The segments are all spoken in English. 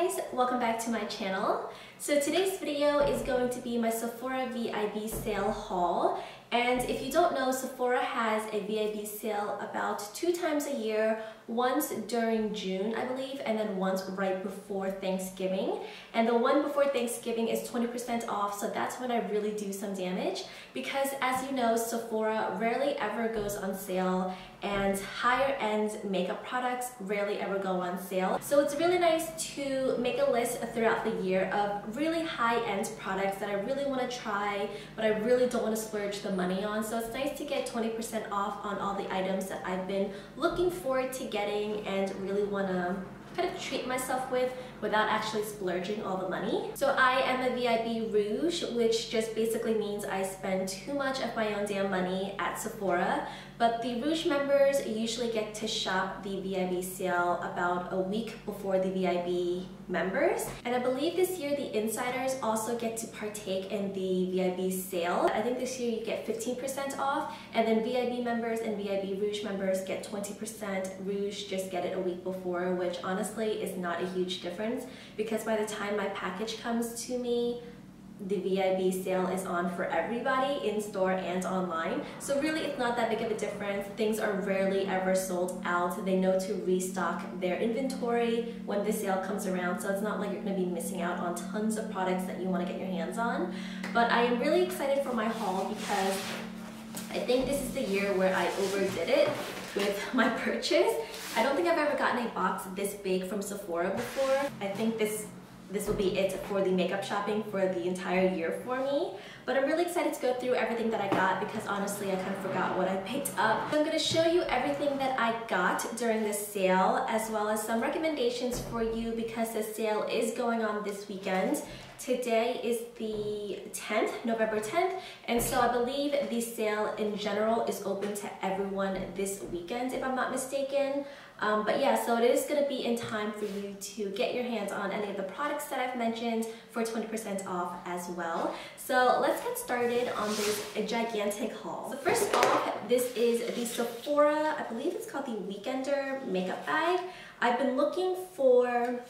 guys, welcome back to my channel. So today's video is going to be my Sephora VIB sale haul. And if you don't know, Sephora has a VIB sale about 2 times a year, once during June, I believe, and then once right before Thanksgiving. And the one before Thanksgiving is 20% off, so that's when I really do some damage. Because as you know, Sephora rarely ever goes on sale, and higher end makeup products rarely ever go on sale. So it's really nice to make a list throughout the year of really high-end products that I really want to try, but I really don't want to splurge the money on. So it's nice to get 20% off on all the items that I've been looking forward to getting and really want to kind of treat myself with without actually splurging all the money. So I am a VIB Rouge, which just basically means I spend too much of my own damn money at Sephora. But the Rouge members usually get to shop the VIB sale about a week before the VIB members. And I believe this year the insiders also get to partake in the VIB sale. I think this year you get 15% off, and then VIB members and VIB Rouge members get 20%. Rouge just get it a week before, which honestly is not a huge difference because by the time my package comes to me, the VIB sale is on for everybody in store and online. So really it's not that big of a difference. Things are rarely ever sold out. They know to restock their inventory when the sale comes around, so it's not like you're going to be missing out on tons of products that you want to get your hands on. But I am really excited for my haul because I think this is the year where I overdid it with my purchase. I don't think I've ever gotten a box this big from Sephora before. I think this will be it for the makeup shopping for the entire year for me. But I'm really excited to go through everything that I got because honestly I kind of forgot what I picked up. So I'm going to show you everything that I got during this sale, as well as some recommendations for you because the sale is going on this weekend. Today is the 10th, November 10th, and so I believe the sale in general is open to everyone this weekend if I'm not mistaken. But yeah, so it is going to be in time for you to get your hands on any of the products that I've mentioned for 20% off as well. So let's get started on this gigantic haul. So first off, this is the Sephora, I believe it's called the Weekender makeup bag. I've been looking for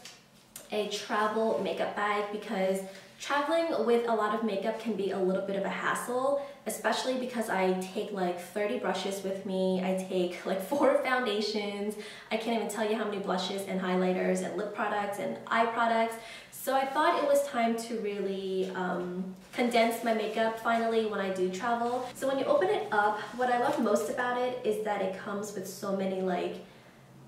a travel makeup bag because traveling with a lot of makeup can be a little bit of a hassle, especially because I take like 30 brushes with me. I take like 4 foundations. I can't even tell you how many blushes and highlighters and lip products and eye products. So I thought it was time to really condense my makeup finally when I do travel. So when you open it up, what I love most about it is that it comes with so many like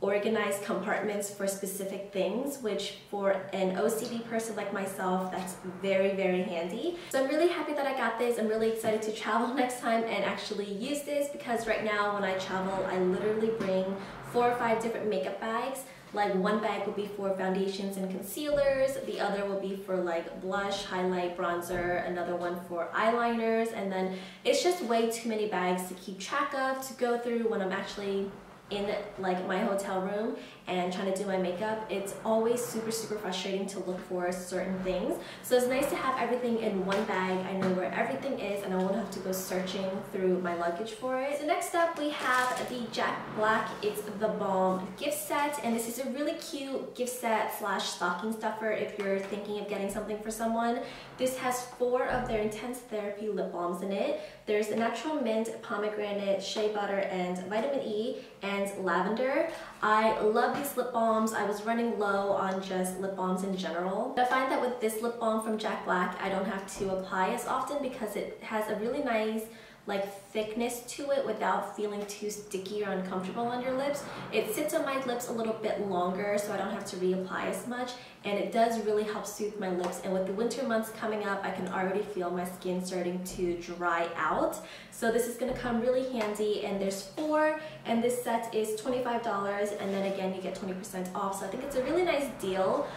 organized compartments for specific things, which for an OCD person like myself, that's very, very handy. So I'm really happy that I got this. I'm really excited to travel next time and actually use this because right now when I travel, I literally bring 4 or 5 different makeup bags. Like one bag will be for foundations and concealers, the other will be for like blush, highlight, bronzer, another one for eyeliners, and then it's just way too many bags to keep track of, to go through when I'm actually in like my hotel room and trying to do my makeup. It's always super frustrating to look for certain things, so it's nice to have everything in one bag. I know where everything is and I won't have to go searching through my luggage for it. So next up we have the Jack Black It's the Balm gift set, and this is a really cute gift set slash stocking stuffer if you're thinking of getting something for someone. This has 4 of their Intense Therapy lip balms in it. There's the Natural Mint, Pomegranate, Shea Butter, and Vitamin E, and Lavender. I love these lip balms. I was running low on just lip balms in general. But I find that with this lip balm from Jack Black, I don't have to apply as often because it has a really nice like thickness to it without feeling too sticky or uncomfortable on your lips. It sits on my lips a little bit longer so I don't have to reapply as much, and it does really help soothe my lips. And with the winter months coming up, I can already feel my skin starting to dry out. So this is going to come really handy, and there's 4, and this set is $25, and then again you get 20% off. So I think it's a really nice deal.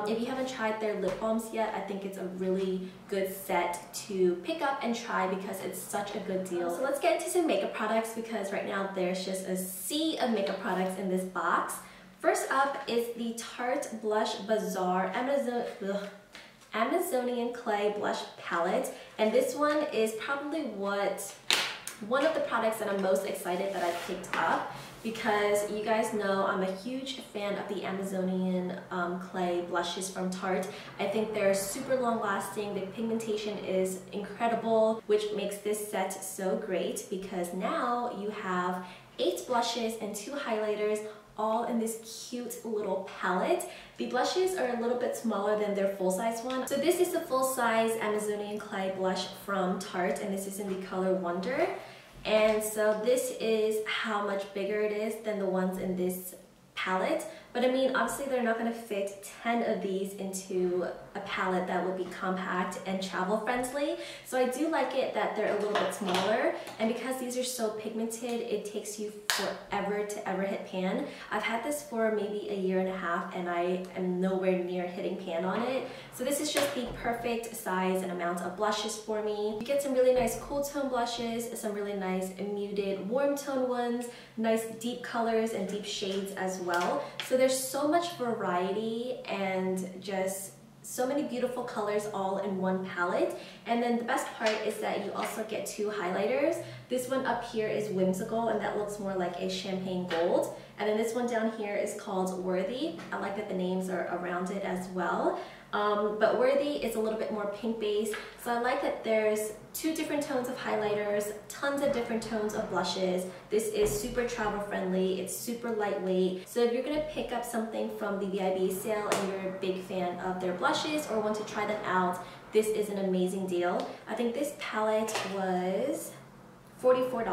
If you haven't tried their lip balms yet, I think it's a really good set to pick up and try because it's such a good deal. So let's get into some makeup products because right now there's just a sea of makeup products in this box. First up is the Tarte Bazaar Amazonian Clay Blush Palette, and this one is probably one of the products that I'm most excited that I picked up because you guys know I'm a huge fan of the Amazonian clay blushes from Tarte. I think they're super long lasting, the pigmentation is incredible, which makes this set so great because now you have 8 blushes and 2 highlighters all in this cute little palette. The blushes are a little bit smaller than their full-size one. So this is the full-size Amazonian clay blush from Tarte, and this is in the color Wonder. And so this is how much bigger it is than the ones in this palette. But I mean, obviously they're not going to fit 10 of these into a palette that will be compact and travel friendly. So I do like it that they're a little bit smaller, and because these are so pigmented, it takes you forever to ever hit pan. I've had this for maybe a year and a half and I am nowhere near hitting pan on it. So this is just the perfect size and amount of blushes for me. You get some really nice cool tone blushes, some really nice muted warm tone ones, nice deep colors and deep shades as well. So there's so much variety and just so many beautiful colors all in one palette. And then the best part is that you also get 2 highlighters. This one up here is Whimsical, and that looks more like a champagne gold. And then this one down here is called Worthy. I like that the names are around it as well. But Worthy is a little bit more pink based, so I like that there's 2 different tones of highlighters, tons of different tones of blushes. This is super travel friendly, it's super lightweight. So if you're gonna pick up something from the VIB sale and you're a big fan of their blushes or want to try them out, this is an amazing deal. I think this palette was $44.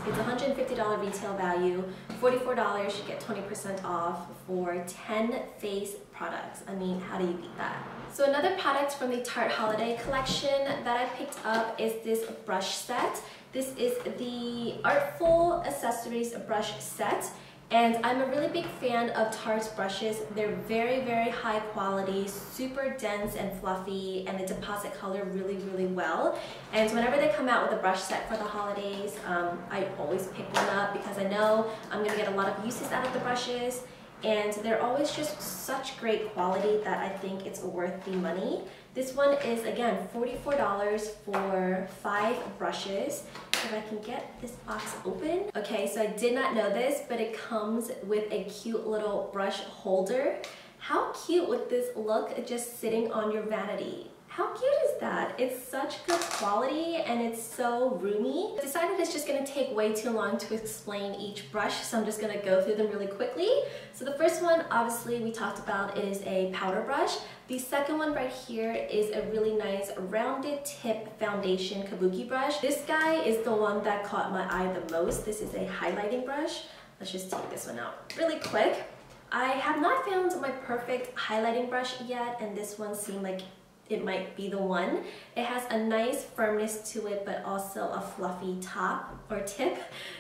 It's $150 retail value. $44, you get 20% off for 10 face products. I mean, how do you beat that? So another product from the Tarte Holiday collection that I picked up is this brush set. This is the Artful Accessories Brush Set. And I'm a really big fan of Tarte's brushes. They're very, very high quality, super dense and fluffy, and they deposit color really, really well. And whenever they come out with a brush set for the holidays, I always pick one up because I know I'm gonna get a lot of uses out of the brushes. And they're always just such great quality that I think it's worth the money. This one is, again, $44 for 5 brushes. If I can get this box open. Okay, so I did not know this, but it comes with a cute little brush holder. How cute would this look just sitting on your vanity? How cute is that? It's such good quality and it's so roomy. I decided it's just gonna take way too long to explain each brush, so I'm just gonna go through them really quickly. So the first one, obviously we talked about, is a powder brush. The second one right here is a really nice rounded tip foundation kabuki brush. This guy is the one that caught my eye the most. This is a highlighting brush. Let's just take this one out really quick. I have not found my perfect highlighting brush yet, and this one seemed like it might be the one. It has a nice firmness to it, but also a fluffy top or tip.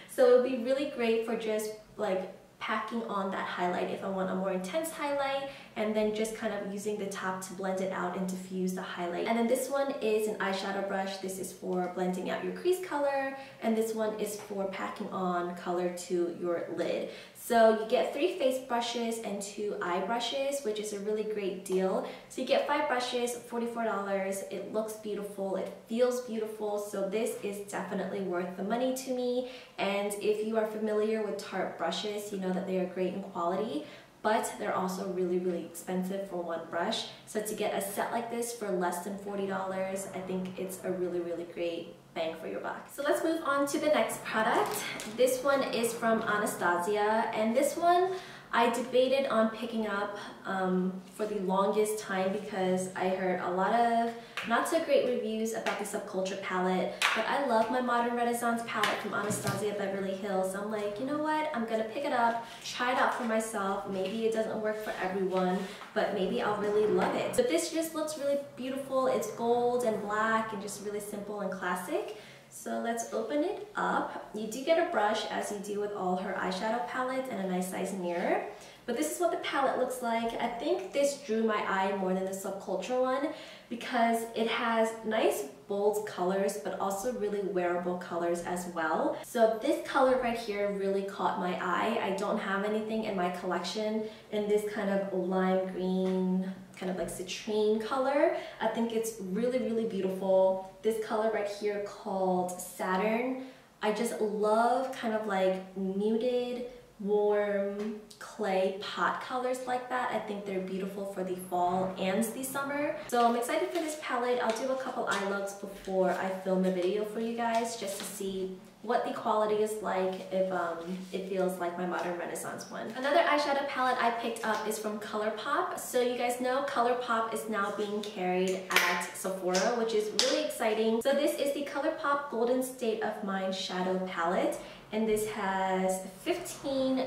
So it would be really great for just like packing on that highlight if I want a more intense highlight, and then just kind of using the top to blend it out and diffuse the highlight. And then this one is an eyeshadow brush. This is for blending out your crease color, and this one is for packing on color to your lid. So you get 3 face brushes and 2 eye brushes, which is a really great deal. So you get 5 brushes, $44. It looks beautiful, it feels beautiful, so this is definitely worth the money to me. And if you are familiar with Tarte brushes, you know that they are great in quality, but they're also really, really expensive for one brush. So to get a set like this for less than $40, I think it's a really, really great bang for your buck. So let's move on to the next product. This one is from Anastasia, and this one I debated on picking up for the longest time because I heard a lot of not so great reviews about the Subculture palette, but I love my Modern Renaissance palette from Anastasia Beverly Hills. So I'm like, you know what, I'm gonna pick it up, try it out for myself. Maybe it doesn't work for everyone, but maybe I'll really love it. But this just looks really beautiful. It's gold and black and just really simple and classic. So let's open it up. You do get a brush, as you do with all her eyeshadow palettes, and a nice size mirror. But this is what the palette looks like. I think this drew my eye more than the Subculture one because it has nice bold colors, but also really wearable colors as well. So this color right here really caught my eye. I don't have anything in my collection in this kind of lime green, kind of like citrine color. I think it's really, really beautiful. This color right here called Saturn. I just love kind of like muted warm clay pot colors like that. I think they're beautiful for the fall and the summer. So I'm excited for this palette. I'll do a couple eye looks before I film a video for you guys just to see what the quality is like, if it feels like my modern renaissance one. Another eyeshadow palette I picked up is from Colourpop. So you guys know Colourpop is now being carried at Sephora, which is really exciting. So this is the Colourpop Golden State of Mind Shadow Palette, and this has 15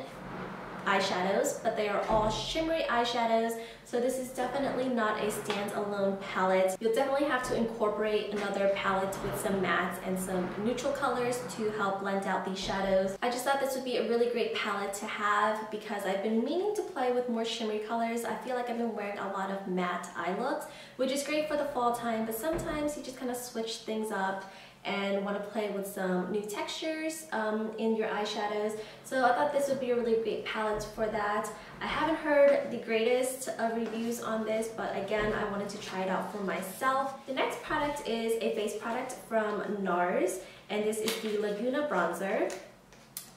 eyeshadows, but they are all shimmery eyeshadows, so this is definitely not a standalone palette. You'll definitely have to incorporate another palette with some mattes and some neutral colors to help blend out these shadows. I just thought this would be a really great palette to have because I've been meaning to play with more shimmery colors. I feel like I've been wearing a lot of matte eye looks, which is great for the fall time, but sometimes you just kind of switch things up and want to play with some new textures in your eyeshadows. So I thought this would be a really great palette for that. I haven't heard the greatest reviews on this, but again, I wanted to try it out for myself. The next product is a face product from NARS, and this is the Laguna Bronzer.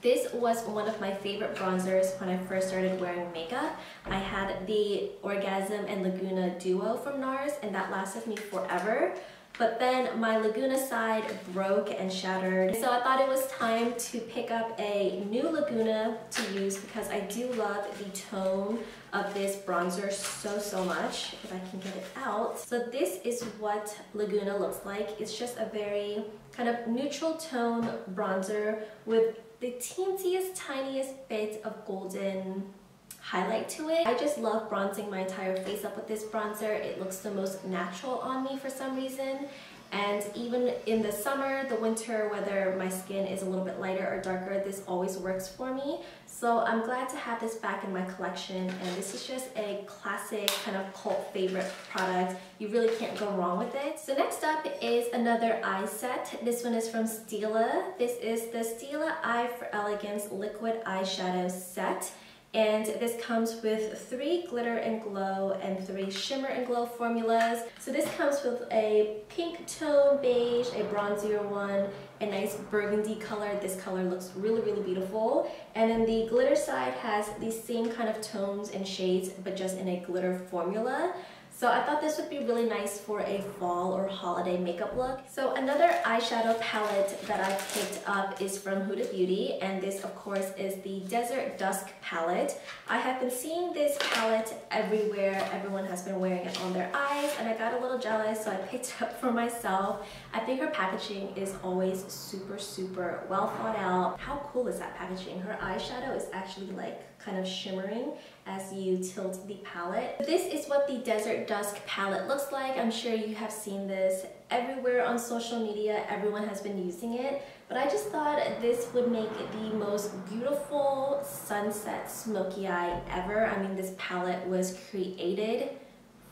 This was one of my favorite bronzers when I first started wearing makeup. I had the Orgasm and Laguna duo from NARS, and that lasted me forever. But then my Laguna side broke and shattered. So I thought it was time to pick up a new Laguna to use because I do love the tone of this bronzer so much, if I can get it out. So this is what Laguna looks like. It's just a very kind of neutral tone bronzer with the teensiest, tiniest bit of golden highlight to it. I just love bronzing my entire face up with this bronzer. It looks the most natural on me for some reason. And even in the summer, the winter, whether my skin is a little bit lighter or darker, this always works for me. So I'm glad to have this back in my collection, and this is just a classic kind of cult favorite product. You really can't go wrong with it. So next up is another eye set. This one is from Stila. This is the Stila Eye for Elegance Liquid Eyeshadow Set. And this comes with 3 glitter and glow and 3 shimmer and glow formulas. So this comes with a pink tone beige, a bronzier one, a nice burgundy color. This color looks really beautiful. And then the glitter side has these same kind of tones and shades, but just in a glitter formula. So I thought this would be really nice for a fall or holiday makeup look. So another eyeshadow palette that I picked up is from Huda Beauty, and this of course is the Desert Dusk palette. I have been seeing this palette everywhere. Everyone has been wearing it on their eyes, and I got a little jealous, so I picked it up for myself. I think her packaging is always super well thought out. How cool is that packaging? Her eyeshadow is actually like kind of shimmering as you tilt the palette. This is what the Desert Dusk palette looks like. I'm sure you have seen this everywhere on social media. Everyone has been using it, but I just thought this would make the most beautiful sunset smoky eye ever. I mean, this palette was created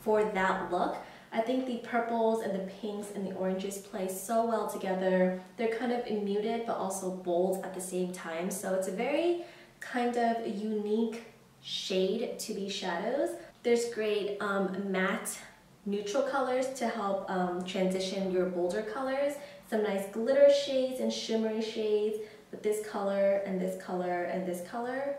for that look. I think the purples and the pinks and the oranges play so well together. They're kind of muted but also bold at the same time, so it's a very kind of unique shade to these shadows. There's great matte neutral colors to help transition your bolder colors, some nice glitter shades and shimmery shades with this color and this color and this color.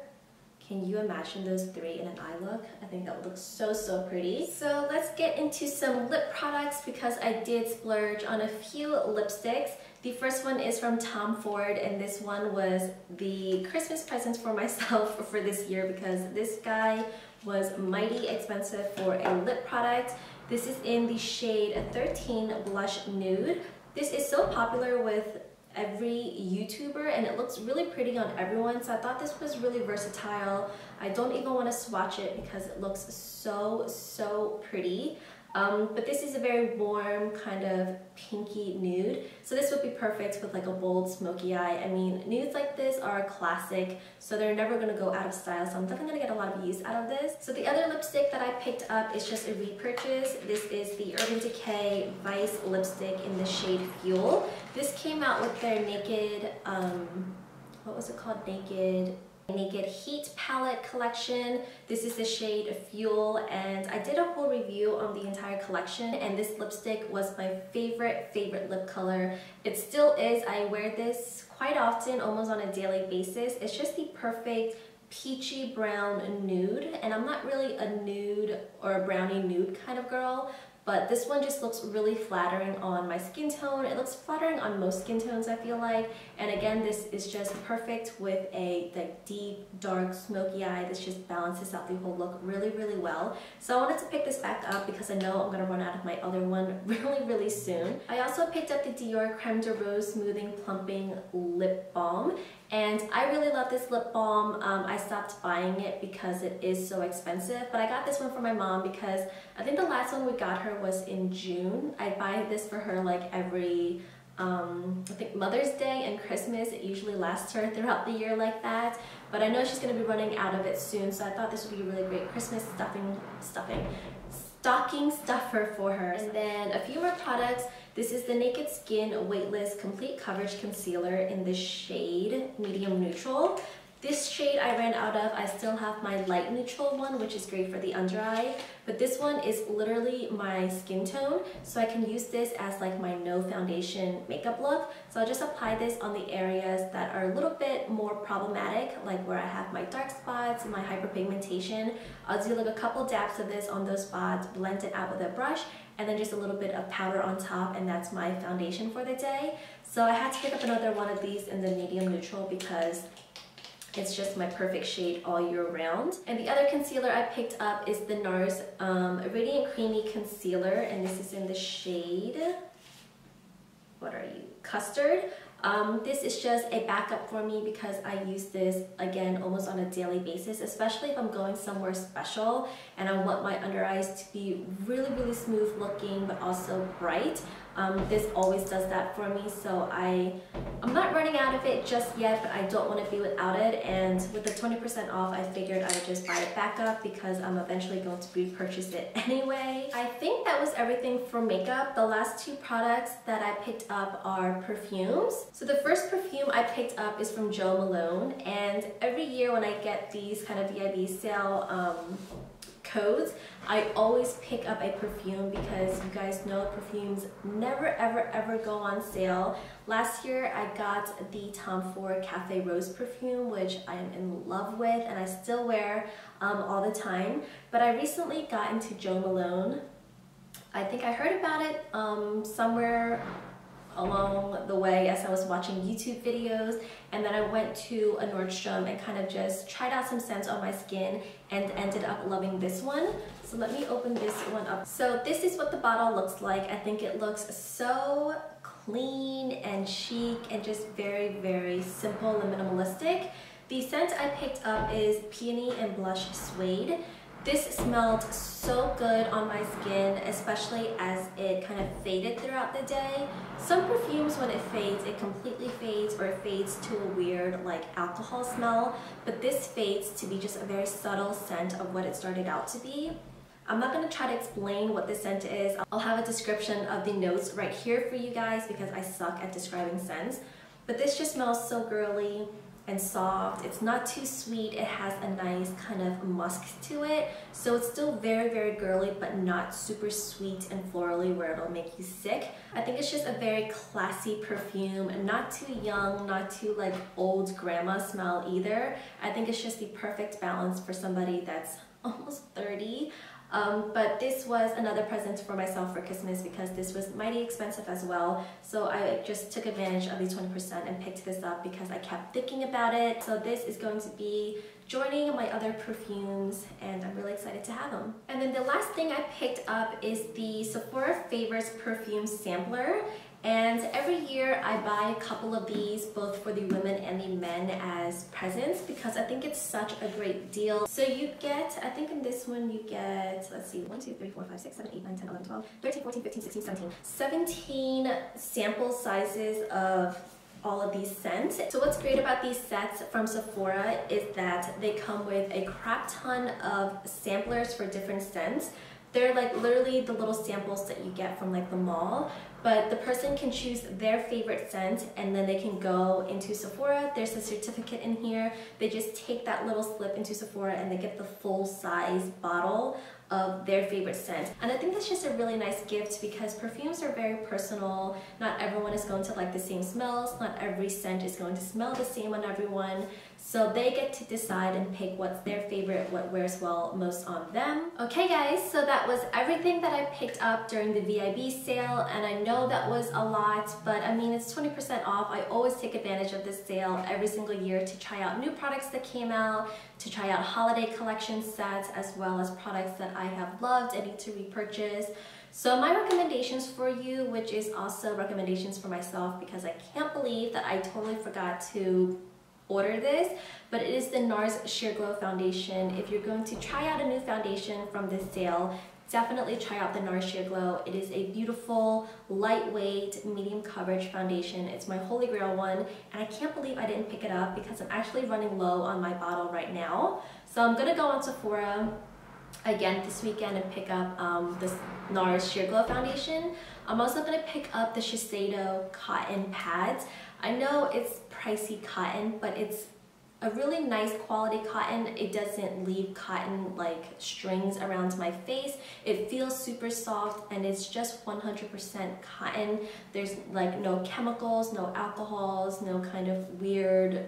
Can you imagine those 3 in an eye look? I think that would look so pretty. So let's get into some lip products because I did splurge on a few lipsticks. The first one is from Tom Ford, and this one was the Christmas presents for myself for this year because this guy was mighty expensive for a lip product. This is in the shade 13 Blush Nude. This is so popular with every YouTuber, and it looks really pretty on everyone, so I thought this was really versatile. I don't even want to swatch it because it looks so pretty. But this is a very warm kind of pinky nude, so this would be perfect with like a bold smoky eye. I mean, nudes like this are a classic, so they're never going to go out of style, so I'm definitely going to get a lot of use out of this. So the other lipstick that I picked up is just a repurchase. This is the Urban Decay Vice lipstick in the shade Fuel. This came out with their Naked, what was it called? Naked Heat palette collection. This is the shade Fuel, and I did a whole review on the entire collection, and this lipstick was my favorite lip color. It still is. I wear this quite often, almost on a daily basis. It's just the perfect peachy brown nude, and I'm not really a nude or a brownie nude kind of girl, but this one just looks really flattering on my skin tone. It looks flattering on most skin tones, I feel like. And again, this is just perfect with a deep, dark, smoky eye. This just balances out the whole look really, really well. So I wanted to pick this back up because I know I'm gonna run out of my other one really, really soon. I also picked up the Dior Creme de Rose Smoothing Plumping Lip Balm. And I really love this lip balm. I stopped buying it because it is so expensive, but I got this one for my mom because I think the last one we got her was in June. I buy this for her like every, I think Mother's Day and Christmas. It usually lasts her throughout the year like that, but I know she's gonna be running out of it soon, so I thought this would be a really great Christmas stocking stuffer for her. And then a few more products. This is the Naked Skin Weightless Complete Coverage Concealer in the shade Medium Neutral. This shade I ran out of. I still have my light neutral one, which is great for the under eye, but this one is literally my skin tone, so I can use this as like my no foundation makeup look. So I'll just apply this on the areas that are a little bit more problematic, like where I have my dark spots and my hyperpigmentation. I'll do like a couple dabs of this on those spots, blend it out with a brush, and then just a little bit of powder on top, and that's my foundation for the day. So I had to pick up another one of these in the medium neutral because it's just my perfect shade all year round. And the other concealer I picked up is the NARS Radiant Creamy Concealer, and this is in the shade, what are you, Custard. This is just a backup for me because I use this, again, almost on a daily basis, especially if I'm going somewhere special and I want my under eyes to be really, really smooth looking but also bright. This always does that for me, so I'm not running out of it just yet, but I don't want to be without it. And with the 20% off, I figured I would just buy it back up because I'm eventually going to repurchase it anyway. I think that was everything for makeup. The last two products that I picked up are perfumes. So the first perfume I picked up is from Jo Malone, and every year when I get these kind of VIB sale codes, I always pick up a perfume because you guys know perfumes never ever go on sale. Last year I got the Tom Ford Cafe Rose perfume, which I am in love with and I still wear all the time. But I recently got into Jo Malone. I think I heard about it somewhere along the way as I was watching YouTube videos, and then I went to a Nordstrom and kind of just tried out some scents on my skin and ended up loving this one. So let me open this one up. So this is what the bottle looks like. I think it looks so clean and chic and just very, very simple and minimalistic. The scent I picked up is Peony and Blush Suede. This smelled so good on my skin, especially as it kind of faded throughout the day. Some perfumes, when it fades, it completely fades or it fades to a weird like alcohol smell, but this fades to be just a very subtle scent of what it started out to be. I'm not going to try to explain what this scent is. I'll have a description of the notes right here for you guys because I suck at describing scents. But this just smells so girly and soft. It's not too sweet. It has a nice kind of musk to it. So it's still very, very girly, but not super sweet and florally where it'll make you sick. I think it's just a very classy perfume, not too young, not too like old grandma smell either. I think it's just the perfect balance for somebody that's almost 30. But this was another present for myself for Christmas because this was mighty expensive as well. So I just took advantage of the 20% and picked this up because I kept thinking about it. So this is going to be joining my other perfumes and I'm really excited to have them. And then the last thing I picked up is the Sephora Favorites Perfume Sampler. And every year I buy a couple of these, both for the women and the men, as presents because I think it's such a great deal. So you get, I think in this one you get, let's see, 1, 2, 3, 4, 5, 6, 7, 8, 9, 10, 11, 12, 13, 14, 15, 16, 17. 17 sample sizes of all of these scents. So what's great about these sets from Sephora is that they come with a crap ton of samplers for different scents. They're like literally the little samples that you get from like the mall, but the person can choose their favorite scent and then they can go into Sephora. There's a certificate in here. They just take that little slip into Sephora and they get the full size bottle of their favorite scent. And I think that's just a really nice gift because perfumes are very personal. Not everyone is going to like the same smells. Not every scent is going to smell the same on everyone. So they get to decide and pick what's their favorite, what wears well most on them. Okay guys, so that was everything that I picked up during the VIB sale, and I know that was a lot, but I mean it's 20% off. I always take advantage of this sale every single year to try out new products that came out, to try out holiday collection sets, as well as products that I have loved and need to repurchase. So my recommendations for you, which is also recommendations for myself because I can't believe that I totally forgot to order this, but it is the NARS Sheer Glow Foundation. If you're going to try out a new foundation from this sale, definitely try out the NARS Sheer Glow. It is a beautiful, lightweight, medium coverage foundation. It's my holy grail one, and I can't believe I didn't pick it up because I'm actually running low on my bottle right now. So I'm gonna go on Sephora again this weekend and pick up this NARS Sheer Glow Foundation. I'm also gonna pick up the Shiseido cotton pads. I know it's pricey cotton, but it's a really nice quality cotton. It doesn't leave cotton like strings around my face. It feels super soft and it's just 100% cotton. There's like no chemicals, no alcohols, no kind of weird,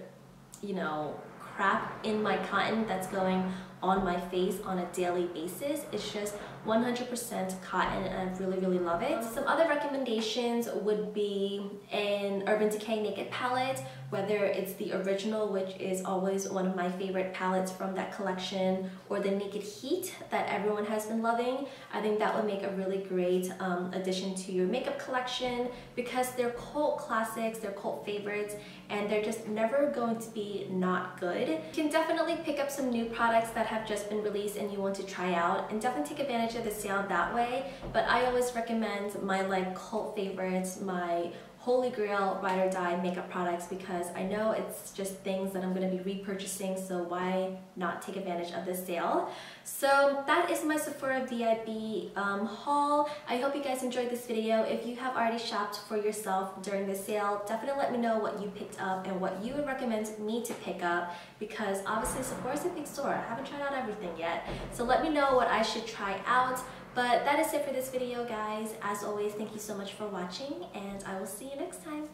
you know, crap in my cotton that's going on my face on a daily basis. It's just 100% cotton and I really, really love it. Some other recommendations would be an Urban Decay Naked palette, whether it's the original, which is always one of my favorite palettes from that collection, or the Naked Heat that everyone has been loving. I think that would make a really great addition to your makeup collection because they're cult classics, they're cult favorites, and they're just never going to be not good. You can definitely pick up some new products that have just been released and you want to try out, and definitely take advantage of the sale that way. But I always recommend my like cult favorites, my holy grail ride or die makeup products, because I know it's just things that I'm going to be repurchasing, so why not take advantage of this sale. So that is my Sephora VIB haul. I hope you guys enjoyed this video. If you have already shopped for yourself during the sale, definitely let me know what you picked up and what you would recommend me to pick up, because obviously Sephora is a big store. I haven't tried out everything yet, so let me know what I should try out. But that is it for this video, guys. As always, thank you so much for watching, and I will see you next time.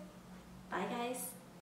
Bye, guys.